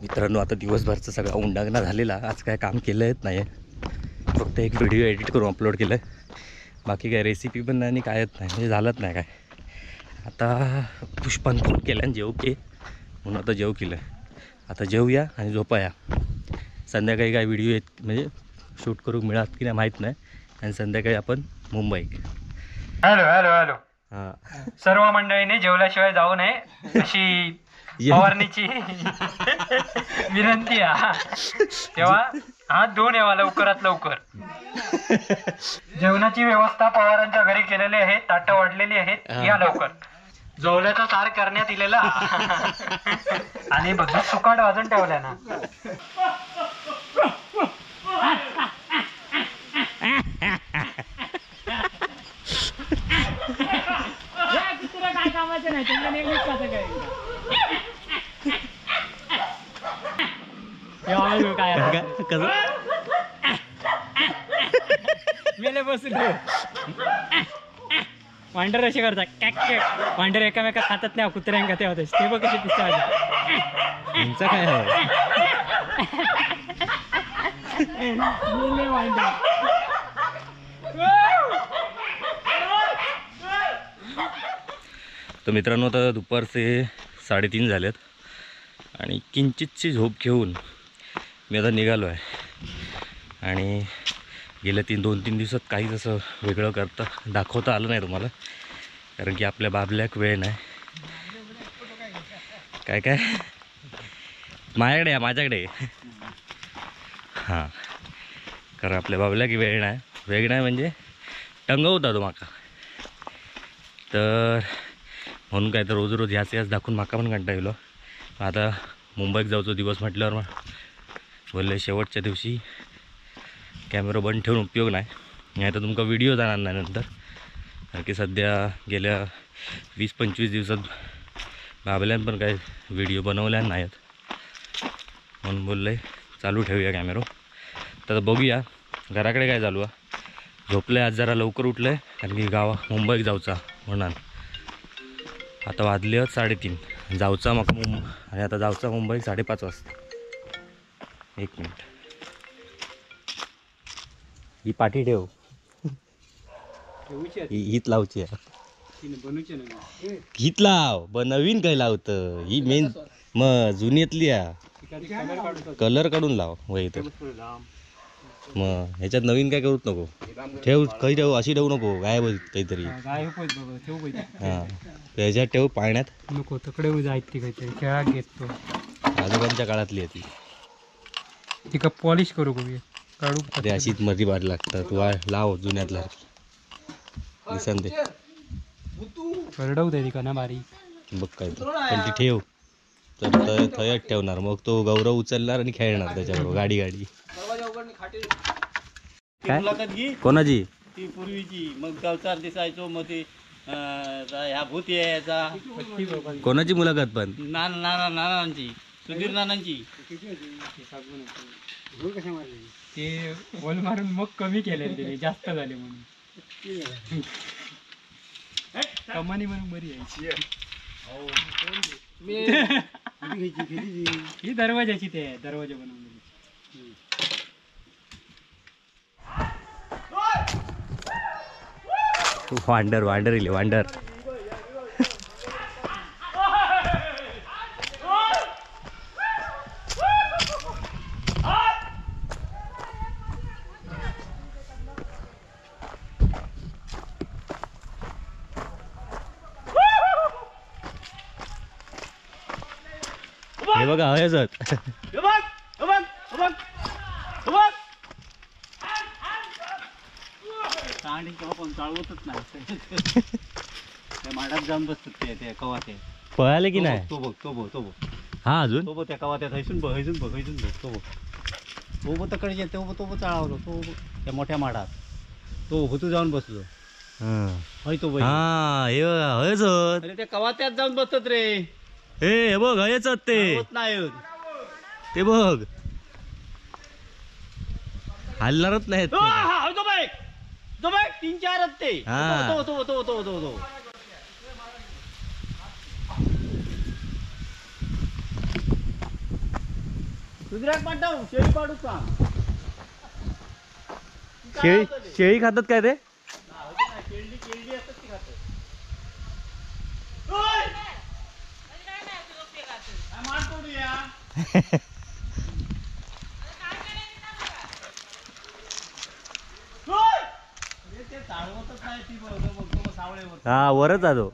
मित्रांनो आता दिवसभरचा सगळा उंडागणा झालेला, आज काय काम केलंच नाही, फक्त एक व्हिडिओ एडिट करून अपलोड केलं आहे. बाकी काय रेसिपी पण नाही आणि कायच नाही, म्हणजे झालंच नाही काय. आता पुष्पांतून केलं आणि जेव के म्हणून आता जेव केलं. आता जेवूया आणि झोपाया. संध्याकाळी काय व्हिडिओ येत म्हणजे शूट करू मिळत की नाही माहीत नाही. आणि संध्याकाळी आपण मुंबई. Hello hello hello. हां, सर्व मंडळीने जेवल्याशिवाय जाऊ नये अशी फवारणीची विनंती आहे. तेव्हा हात धुवून यावा लवकरात लवकर. जेवणाची व्यवस्था पवारांच्या घरी केलेली आहे, ताटं वाढलेली आहेत, या लवकर. जेवल्याचा सार करण्यात इलेला आणि बघा सुकाट वाजून ठेवल्या ना. काय कामाचं नाही तुम्हाला नेहमीच कसं काय कसं मेले बसलो. वांडर असे करतात कॅक कॅक. वांडर एकामेका खातात नाही, कुत्र्यांका ते होतं ते बघ कसे पिस्ता तुमचं काय आहे. वांडर तर मित्रांनो आता दुपारचे 3:30 झालेत आणि किंचितची झोप घेऊन मी आता निघालो आहे. आणि गेल्या 2-3 दिवसात काहीच असं वेगळं दाखवता आलं नाही तुम्हाला, कारण की आपल्या बाबल्याक वेळ नाही. काय काय माझ्याकडे हां, कारण आपल्या बाबल्याक वेळ नाही म्हणजे टंगवता तो माका. तर म्हणून काय तर रोज ह्याच दाखवून माका पण कंटाळा येलो. आता मुंबईत जाऊचो दिवस म्हटल्यावर बोलले शेवटच्या दिवशी कॅमेरा बंद ठेवून उपयोग नाही तर तुमका व्हिडिओ जाणार नाही नंतर. कारण की सध्या गेल्या 20-25 दिवसात बाबल्यान पण काय व्हिडिओ बनवल्या नाहीत, म्हणून बोलले चालू ठेवूया कॅमेरा. तर बघूया घराकडे काय चालू आहे. झोपलं आज जरा लवकर उठलं आहे, कारण की मुंबईत जाऊचा म्हणून. आता वाजले 3:30 जाऊचा मग आणि आता जाऊचा मुंबई 5:30 वाजता. 1 मिनिट ही पाठी ठेव, हीत लावची आहे. हीत लाव नवीन काय लावतं ही मेन मग जुनीतली आहे. कलर काढून लाव वय तर मग ह्याच्यात नवीन काय करूच नको. ठेव काही ठेव, अशी ठेवू नको, गायब काहीतरी. हां ह्याच्यात ठेव, पाण्यात नको तकडे जायत ती काहीतरी खेळात घेतो. आजोबांच्या काळातली आहे ती. तिका पॉलिश करू काढू ते अशीच मधी बार लागतात. लाव जुन्यातला दिसन दे करडवू दे तिका ना बारीक बघ काय तर. पण ती ठेव तर थयच ठेवणार, मग तो गौरव उचलणार आणि खेळणार त्याच्याबरोबर गाडी. काय कोणाची ती पूर्वीची, मग गवतार दिसायचो, मग ती ह्या भूत यायचा. कोणाची मुलाखत पण नानांची, सुधीर नानांची. ते बोल मारून मग कमी केले ते जास्त झाले म्हणून. कमानी म्हणून बरी यायची ही दरवाजाची. ते दरवाजा बनवलेली वांडर इले वांडर. हे बघा हयच आणि केव्हा कोण चालवतच नाही. त्या माडात जाऊन बसतात ते कवा ते पळाले की नाही. तो बघ हा अजून तो त्या कवा त्यात हैसून बघ तो तकडे तो चाळवलो तो त्या मोठ्या माडात तो होतो जाऊन बसलो. होय तो बाई. हा हे हयच. अरे त्या कवा त्यात जाऊन बसतात रे. हे बघ हयच ते नाही ते बघ हलणारच नाहीत. तो बाई 3-4 ते. तो दुसऱ्याक पाठव शेळी पाडू का शेळी शेळी खातात काय ते? केळी असतात ती खातात. मार तोडूया. ते चालवतच नाही ती बघतो सावळेवर. हा वरच आलो.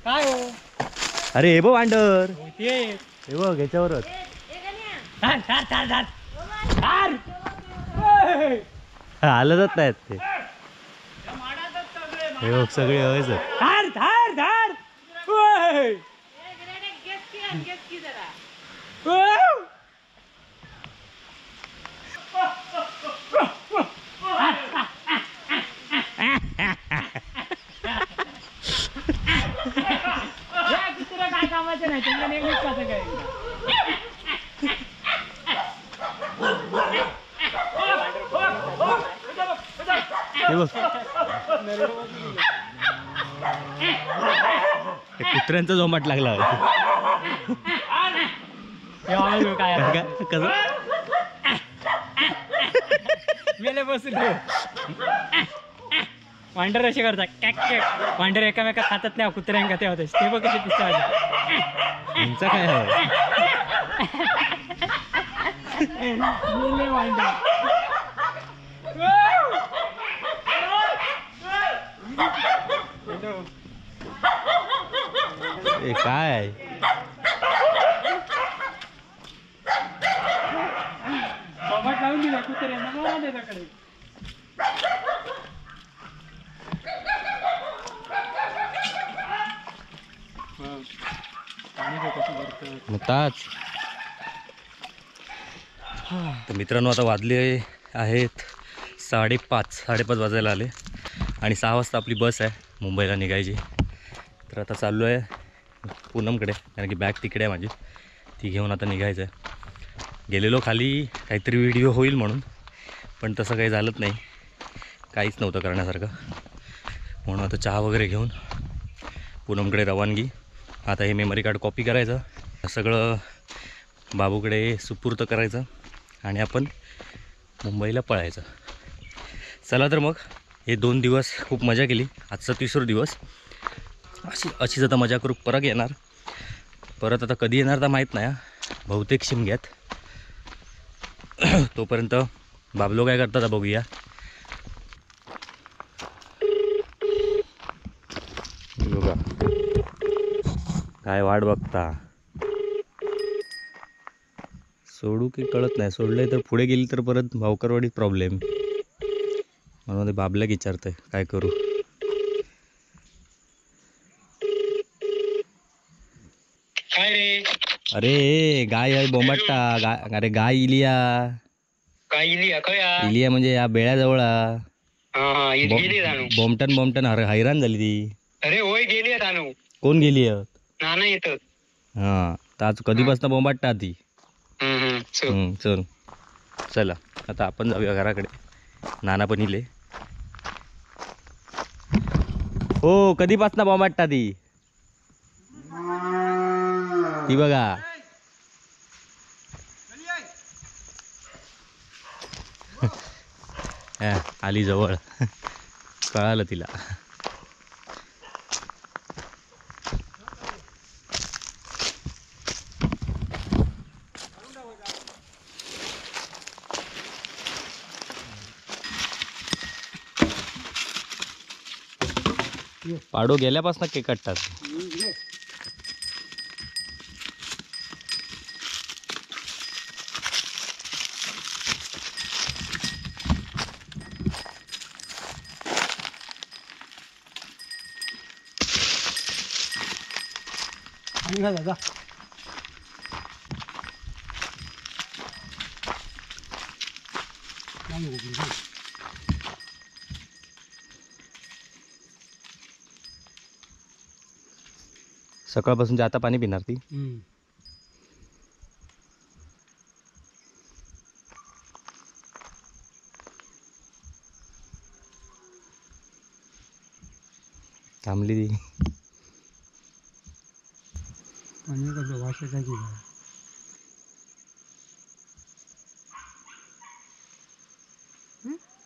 काय हो अरे हे बघ वांडर, ते हे बघ ह्याच्यावरच. धार धार धार धार धार हालतच नाहीत ते. हे बघ सगळे हवेच. धार धार धार ओय. ओय. या कुत्रा काय कामाचं नाही त्यांना नेहमीच कसं काय हे बघ हे कुत्र्यांचा जोमाट लागला. काय कसं मेले बसून वांडर असे करतात कॅक कॅक. वांडर एकामेका खातात नाही कुत्र्यांका ते होते ते बघ कसे पिस्ता तुमचं काय आहे? मेले वांडर. हे काय कपाट लावून दिला कुत्र्यांना मला त्याच्याकडे. ताच. तर मित्रांनो आता वाजले आहेत 5:30 वाजायला आले आणि 6 वाजता आपली बस आहे मुंबईला निघायची. तर आता चाललो आहे पूनमकडे, कारण की बॅग तिकडे आहे माझी, ती घेऊन आता निघायचं आहे. गेलेलो खाली काहीतरी व्हिडिओ होईल म्हणून, पण तसं काही झालंच नाही, काहीच नव्हतं करण्यासारखं. म्हणून आता चहा वगैरे घेऊन पूनमकडे रवानगी. आता हे मेमरी कार्ड कॉपी करायचं, सगळं बाबूकडे सुपूर्त करायचं आणि आपण मुंबईला पळायचं. चला तर मग हे 2 दिवस खूप मजा केली. आजचा 3रा दिवस. अशीच आता मजा करू, परत येणार. परत आता कधी येणार तर माहीत नाही, बहुतेक शिमग्यात. तोपर्यंत बाबलो काय करतात बघूया. बघा काय वाट बघता. सोडू की कळत नाही. सोडले तर पुढे गेली तर परत भावकरवाडीत प्रॉब्लेम. म्हणून ते बाबल्याक विचारतंय काय करू. काय रे अरे गाय आहे बोंबाटा. अरे गाय इलिया. काय इलिया कया इलिया म्हणजे या बेळ्याजवळ गेली जाणू. बोमटन हैराण झाली ती. अरे होय गेली जाणू. कोण गेली? नाना येत. हा तर आज कधीपासून बोंबाटा ती. चल चला आता आपण जाऊया घराकडे. नाना पण इले. हो कधीपासून बोंबाटा ती बघा. आली जवळ. कळालं तिला. पाडो गेल्यापासून केक काढतात. दादा सकाळपासून आता पाणी पिणार ती. थांबली ती. पाणी कसं वाशायची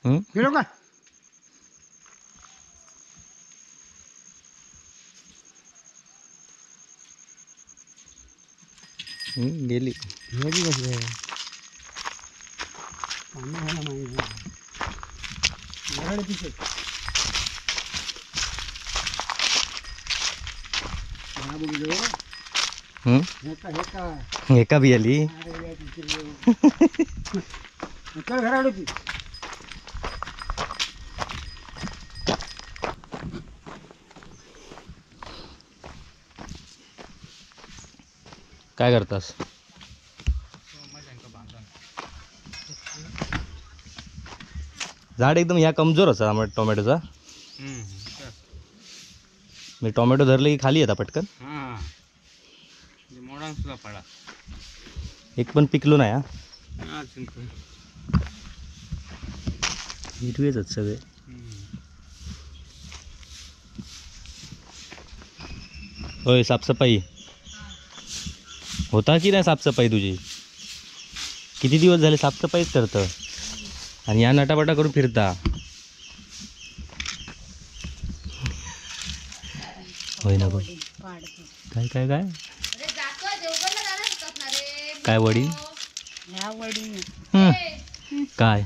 गेलो का गेली. गेली कशी आहे मराठी पिशे एका बी आली. चल घराकडे ती काय करतास? झाड एकदम ह्या कमजोर असा टोमॅटोचा. मी टोमॅटो धरले की खाली येतात पटकन. एक पण पिकलो नाही. हा हिरवेच आहेत सगळे. होय साफसफाई होता की नाही? साफसफाई तुझी किती दिवस झाले साफसफाईच करतं आणि या नटापटा करून फिरता. होय ना बघ. काय काय काय काय वडील काय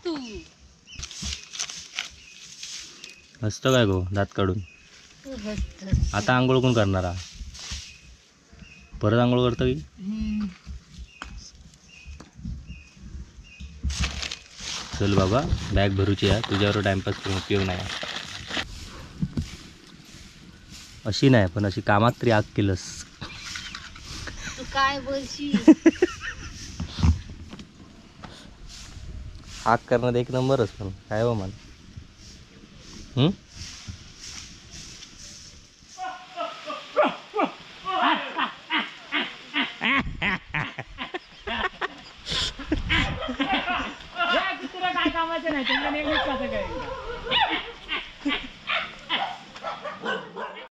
तू असतं काय गो दात काढून. आता आंघोळ कोण करणारा? परत आंघोळ करतं की? चल बाबा बॅग भरूची आहे. तुझ्यावर टाइमपास करून उपयोग नाही. अशी नाही पण अशी कामात तरी आग केलंस. तू काय बोलशी? आग करण्यात एक नंबरच. पण काय हो मन. काय कामाचं नाही त्यांना नेहमीच कसं काय